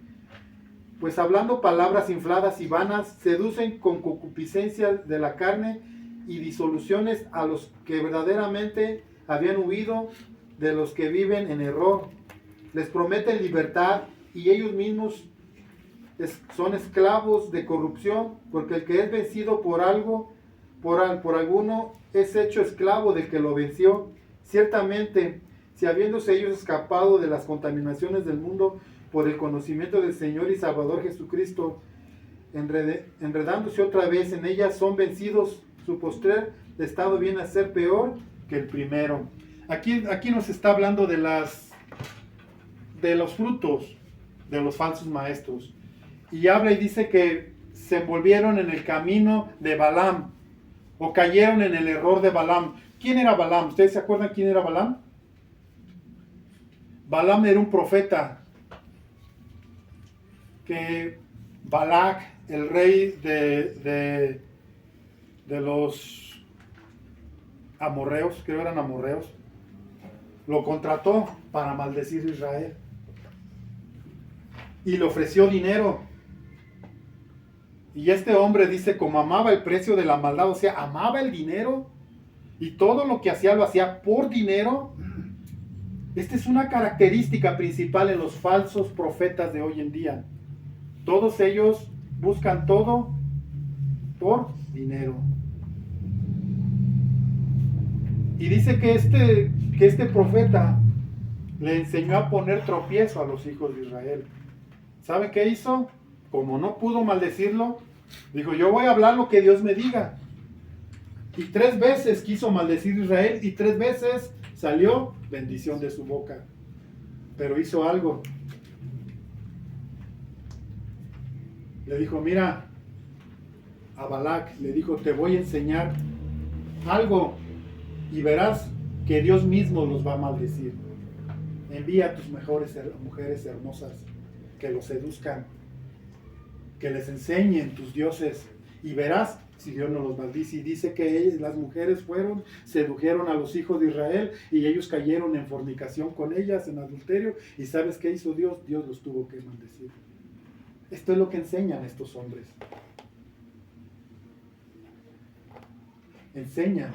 Pues hablando palabras infladas y vanas, seducen con concupiscencia de la carne y disoluciones a los que verdaderamente habían huido de los que viven en error. Les prometen libertad y ellos mismos son esclavos de corrupción, porque el que es vencido por algo, por alguno, es hecho esclavo del que lo venció. Ciertamente, si habiéndose ellos escapado de las contaminaciones del mundo por el conocimiento del Señor y Salvador Jesucristo, enredándose otra vez en ellas, son vencidos, su postrer estado viene a ser peor que el primero. Aquí nos está hablando de los frutos de los falsos maestros. Y habla y dice que se envolvieron en el camino de Balaam, o cayeron en el error de Balaam. ¿Quién era Balaam? ¿Ustedes se acuerdan quién era Balaam? Balaam era un profeta que Balac, el rey de los amorreos, creo eran amorreos, lo contrató para maldecir a Israel y le ofreció dinero. Y este hombre dice, como amaba el precio de la maldad, o sea, amaba el dinero y todo lo que hacía lo hacía por dinero. Esta es una característica principal en los falsos profetas de hoy en día. Todos ellos buscan todo por dinero. Y dice que este profeta le enseñó a poner tropiezo a los hijos de Israel. ¿Sabe qué hizo? Como no pudo maldecirlo, dijo, yo voy a hablar lo que Dios me diga. Y 3 veces quiso maldecir a Israel y 3 veces salió bendición de su boca. Pero hizo algo. Le dijo, mira, a Balac le dijo, te voy a enseñar algo y verás que Dios mismo los va a maldecir. Envía a tus mejores mujeres hermosas que los seduzcan, que les enseñen tus dioses y verás si Dios no los maldice. Y dice que las mujeres sedujeron a los hijos de Israel y ellos cayeron en fornicación con ellas, en adulterio. ¿Y sabes qué hizo Dios? Dios los tuvo que maldecir. Esto es lo que enseñan estos hombres. Enseñan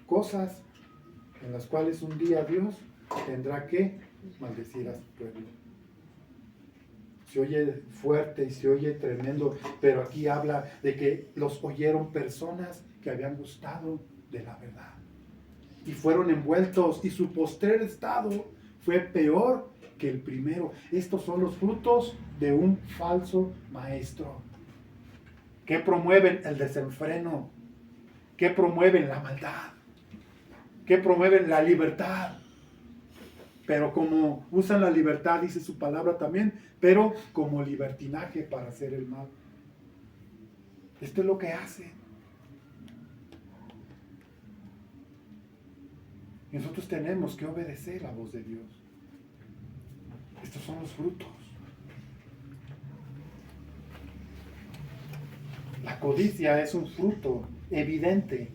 cosas en las cuales un día Dios tendrá que maldecir a su pueblo. Se oye fuerte y se oye tremendo, pero aquí habla de que los oyeron personas que habían gustado de la verdad y fueron envueltos y su postrer estado fue peor que el primero. Estos son los frutos de un falso maestro que promueven el desenfreno, que promueven la maldad, que promueven la libertad. Pero como usan la libertad, dice su palabra también, pero como libertinaje para hacer el mal. Esto es lo que hacen. Nosotros tenemos que obedecer la voz de Dios. Estos son los frutos. La codicia es un fruto evidente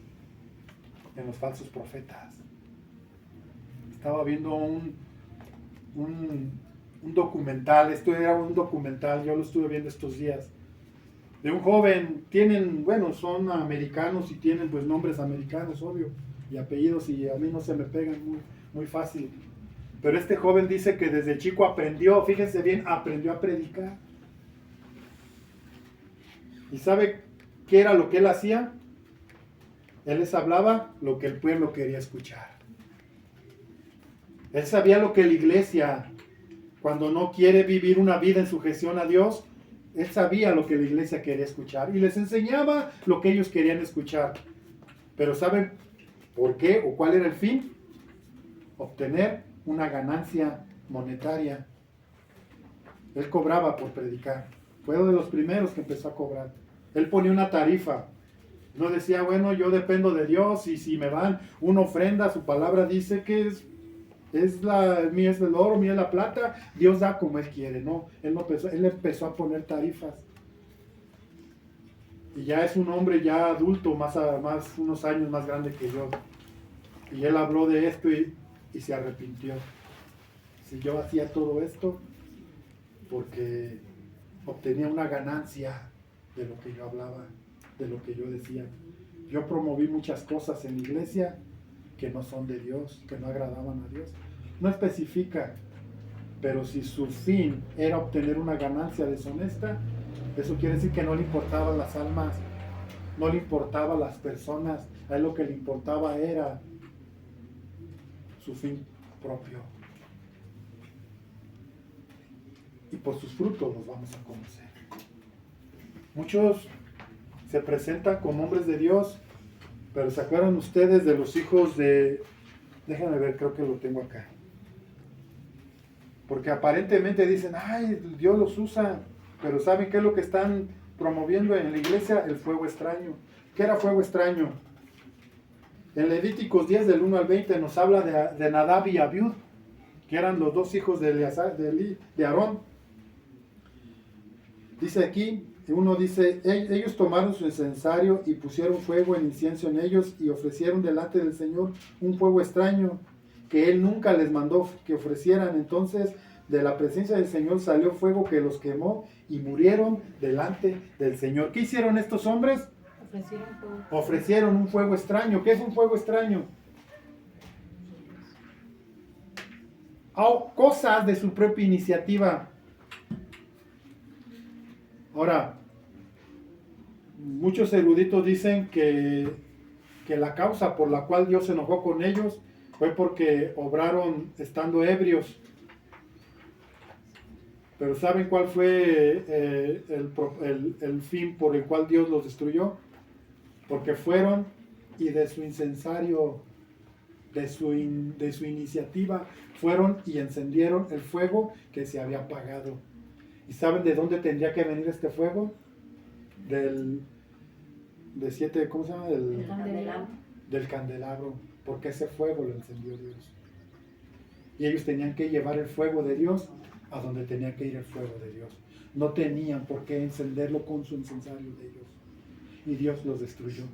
en los falsos profetas. Estaba viendo un documental, esto era un documental, yo lo estuve viendo estos días, de un joven, son americanos y tienen pues nombres americanos, obvio, y apellidos, y a mí no se me pegan muy fácil. Pero este joven dice que desde chico aprendió, fíjense bien, aprendió a predicar. ¿Y sabe qué era lo que él hacía? Él les hablaba lo que el pueblo quería escuchar. Él sabía lo que la iglesia, cuando no quiere vivir una vida en sujeción a Dios, él sabía lo que la iglesia quería escuchar y les enseñaba lo que ellos querían escuchar. Pero ¿saben por qué o cuál era el fin? Obtener una ganancia monetaria. Él cobraba por predicar. Fue uno de los primeros que empezó a cobrar. Él ponía una tarifa. No decía, bueno, yo dependo de Dios y si me dan una ofrenda, su palabra dice que mío es el oro, mío es la plata, Dios da como Él quiere. No, él empezó a poner tarifas. Y ya es un hombre ya adulto, más unos años más grande que yo. Y él habló de esto y se arrepintió. Si yo hacía todo esto porque obtenía una ganancia de lo que yo hablaba, de lo que yo decía. Yo promoví muchas cosas en la iglesia que no son de Dios, que no agradaban a Dios. No especifica, pero si su fin era obtener una ganancia deshonesta, eso quiere decir que no le importaban las almas, no le importaban las personas, a él lo que le importaba era su fin propio. Y por sus frutos los vamos a conocer. Muchos se presentan como hombres de Dios, pero ¿se acuerdan ustedes de los hijos de... Déjenme ver, creo que lo tengo acá. Porque aparentemente dicen, ay, Dios los usa, pero ¿saben qué es lo que están promoviendo en la iglesia? El fuego extraño. ¿Qué era fuego extraño? En Levíticos 10, del 1 al 20, nos habla de Nadab y Abiud, que eran los dos hijos de Aarón. Dice aquí, uno dice, ellos tomaron su incensario y pusieron fuego en incienso en ellos y ofrecieron delante del Señor un fuego extraño que Él nunca les mandó que ofrecieran. Entonces de la presencia del Señor salió fuego que los quemó y murieron delante del Señor. ¿Qué hicieron estos hombres? Ofrecieron un fuego extraño. ¿Qué es un fuego extraño? Cosas de su propia iniciativa. Ahora, muchos eruditos dicen que la causa por la cual Dios se enojó con ellos fue porque obraron estando ebrios. Pero ¿saben cuál fue el fin por el cual Dios los destruyó? Porque fueron y de su incensario, de su iniciativa, fueron y encendieron el fuego que se había apagado. ¿Y saben de dónde tendría que venir este fuego? ¿Cómo se llama? Del candelabro, porque ese fuego lo encendió Dios. Y ellos tenían que llevar el fuego de Dios a donde tenía que ir el fuego de Dios. No tenían por qué encenderlo con su incensario de ellos. Y Dios los destruyó.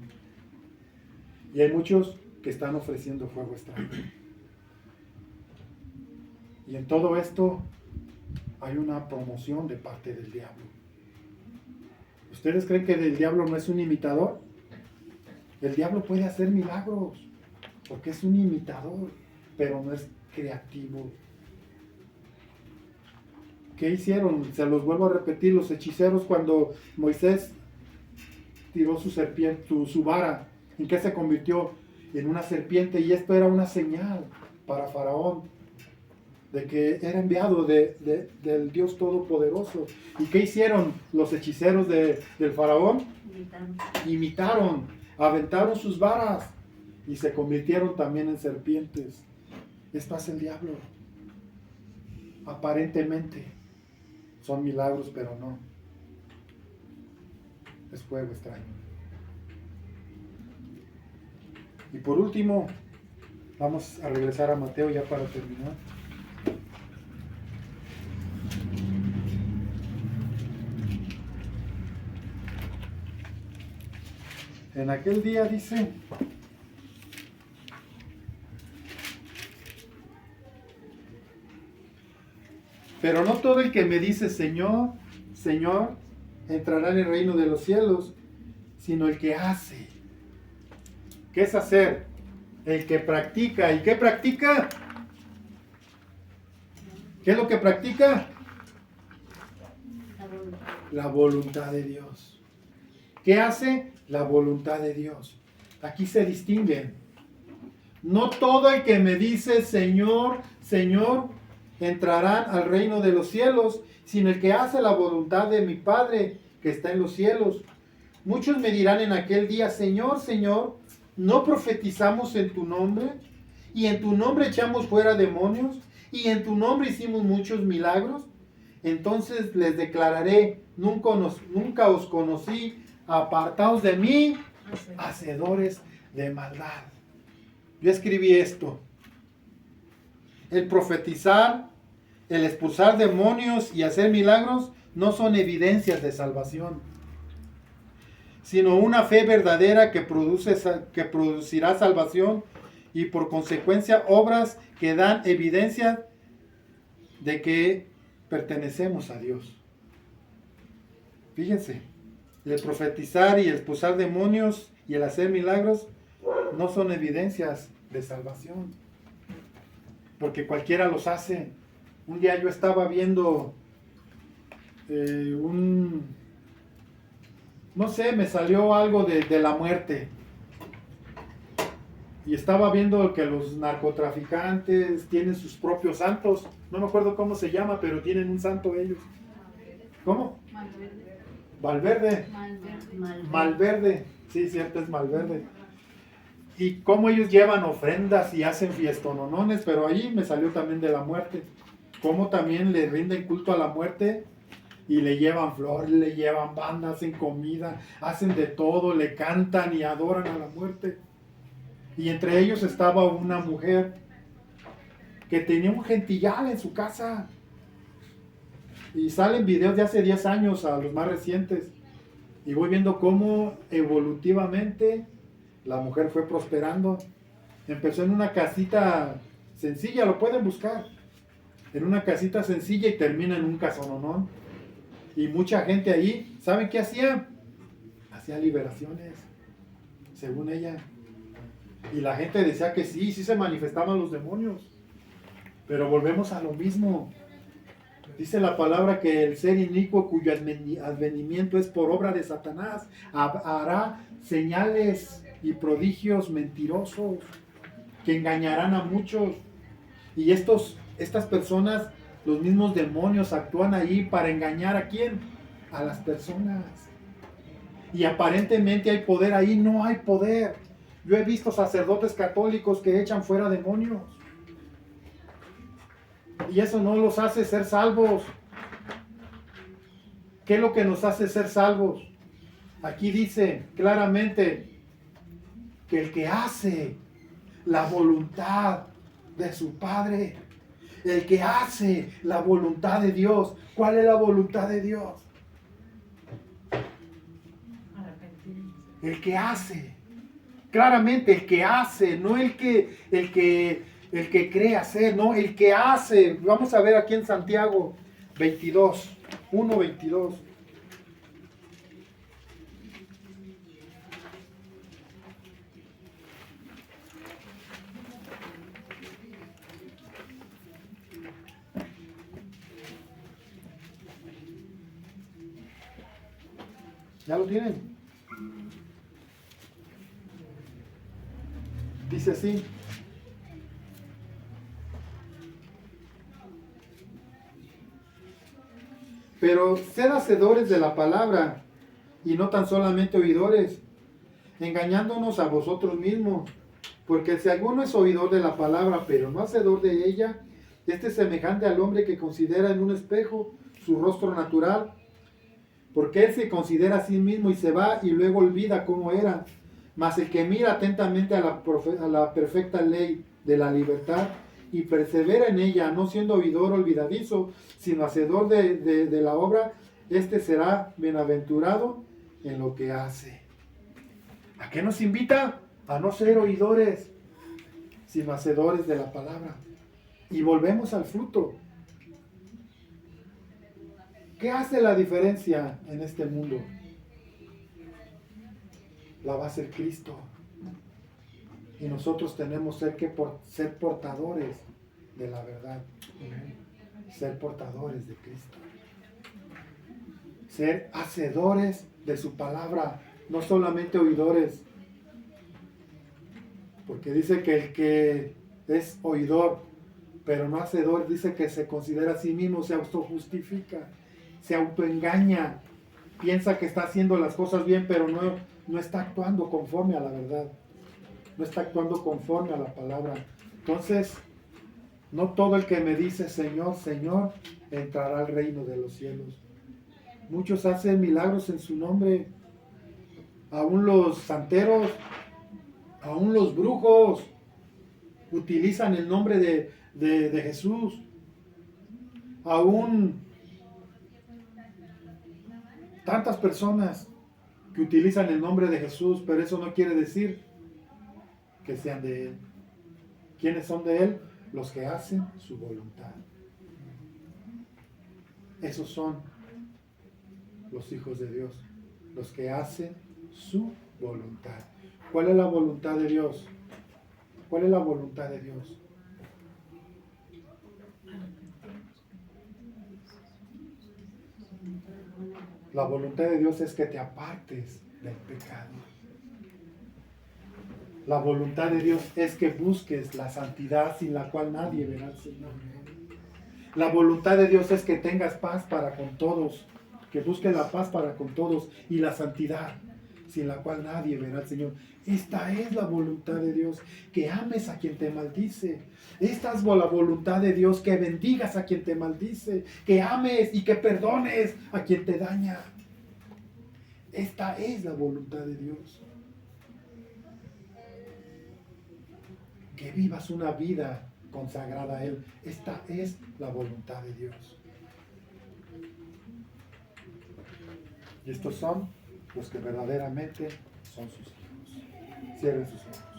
Y hay muchos que están ofreciendo fuego extraño. Y en todo esto hay una promoción de parte del diablo. ¿Ustedes creen que el diablo no es un imitador? El diablo puede hacer milagros, porque es un imitador, pero no es creativo. ¿Qué hicieron? Se los vuelvo a repetir, los hechiceros cuando Moisés tiró su serpiente, su vara, ¿en qué se convirtió? En una serpiente, y esto era una señal para Faraón de que era enviado del Dios Todopoderoso. ¿Y qué hicieron los hechiceros del Faraón? Imitaron, aventaron sus varas y se convirtieron también en serpientes. Esto hace el diablo. Aparentemente son milagros, pero no. Es fuego extraño. Y por último, vamos a regresar a Mateo ya para terminar. En aquel día dice, pero no todo el que me dice Señor, Señor, entrará en el reino de los cielos, sino el que hace. ¿Qué es hacer? El que practica. ¿Y qué practica? ¿Qué es lo que practica? La voluntad de Dios. ¿Qué hace? La voluntad de Dios. Aquí se distinguen. No todo el que me dice Señor, Señor, entrarán al reino de los cielos, sino el que hace la voluntad de mi Padre que está en los cielos. Muchos me dirán en aquel día, Señor, Señor, ¿no profetizamos en tu nombre? Y en tu nombre echamos fuera demonios, y en tu nombre hicimos muchos milagros. Entonces les declararé, nunca os conocí, apartaos de mí, hacedores de maldad. Yo escribí esto. El profetizar, el expulsar demonios y hacer milagros no son evidencias de salvación, sino una fe verdadera que producirá salvación y por consecuencia obras que dan evidencia de que pertenecemos a Dios. Fíjense, el profetizar y el expulsar demonios y el hacer milagros no son evidencias de salvación. Porque cualquiera los hace. Un día yo estaba viendo no sé, me salió algo de la muerte. Y estaba viendo que los narcotraficantes tienen sus propios santos. No me acuerdo cómo se llama, pero tienen un santo ellos. ¿Cómo? Malverde. Valverde. Malverde. Sí, cierto, es Malverde. Y cómo ellos llevan ofrendas y hacen fiestononones, pero ahí me salió también de la muerte. Cómo también le rinden culto a la muerte y le llevan flores, le llevan banda, hacen comida, hacen de todo, le cantan y adoran a la muerte. Y entre ellos estaba una mujer que tenía un gentillal en su casa. Y salen videos de hace 10 años a los más recientes. Y voy viendo cómo evolutivamente la mujer fue prosperando. Empezó en una casita sencilla, lo pueden buscar. En una casita sencilla y termina en un casononón. Y mucha gente ahí, ¿saben qué hacía? Hacía liberaciones, según ella. Y la gente decía que sí se manifestaban los demonios. Pero volvemos a lo mismo. Dice la palabra que el ser inicuo cuyo advenimiento es por obra de Satanás hará señales y prodigios mentirosos que engañarán a muchos. Y estas personas, los mismos demonios actúan ahí para engañar ¿a quién? A las personas. Y aparentemente hay poder ahí, no hay poder. Yo he visto sacerdotes católicos que echan fuera demonios. Y eso no los hace ser salvos. ¿Qué es lo que nos hace ser salvos? Aquí dice claramente que el que hace la voluntad de su Padre, el que hace la voluntad de Dios. ¿Cuál es la voluntad de Dios? El que hace. Claramente el que hace, no el que cree hacer, no, el que hace. Vamos a ver aquí en Santiago 22, 1:22. ¿Ya lo tienen? Dice así. Pero sed hacedores de la palabra y no tan solamente oidores, engañándonos a vosotros mismos. Porque si alguno es oidor de la palabra, pero no hacedor de ella, este es semejante al hombre que considera en un espejo su rostro natural, porque él se considera a sí mismo y se va y luego olvida cómo era. Mas el que mira atentamente a la perfecta ley de la libertad y persevera en ella, no siendo oidor olvidadizo, sino hacedor de la obra, este será bienaventurado en lo que hace. ¿A qué nos invita? A no ser oidores, sino hacedores de la palabra. Y volvemos al fruto. ¿Qué hace la diferencia en este mundo? La va a hacer Cristo. Y nosotros tenemos que ser portadores de la verdad. Ser portadores de Cristo. Ser hacedores de su palabra, no solamente oidores. Porque dice que el que es oidor, pero no hacedor, dice que se considera a sí mismo, se autojustifica, se autoengaña, piensa que está haciendo las cosas bien, pero no está actuando conforme a la verdad. No está actuando conforme a la palabra. Entonces, no todo el que me dice Señor, Señor, entrará al reino de los cielos. Muchos hacen milagros en su nombre. Aún los santeros, aún los brujos utilizan el nombre de Jesús. Aún tantas personas que utilizan el nombre de Jesús, pero eso no quiere decir que sean de Él. ¿Quiénes son de Él? Los que hacen su voluntad. Esos son los hijos de Dios, los que hacen su voluntad. ¿Cuál es la voluntad de Dios? ¿Cuál es la voluntad de Dios? La voluntad de Dios es que te apartes del pecado. La voluntad de Dios es que busques la santidad sin la cual nadie verá al Señor. La voluntad de Dios es que tengas paz para con todos, que busques la paz para con todos y la santidad sin la cual nadie verá al Señor. Esta es la voluntad de Dios, que ames a quien te maldice. Esta es la voluntad de Dios, que bendigas a quien te maldice, que ames y que perdones a quien te daña. Esta es la voluntad de Dios. Que vivas una vida consagrada a Él. Esta es la voluntad de Dios. Y estos son los que verdaderamente son sus hijos. Cierren sus ojos.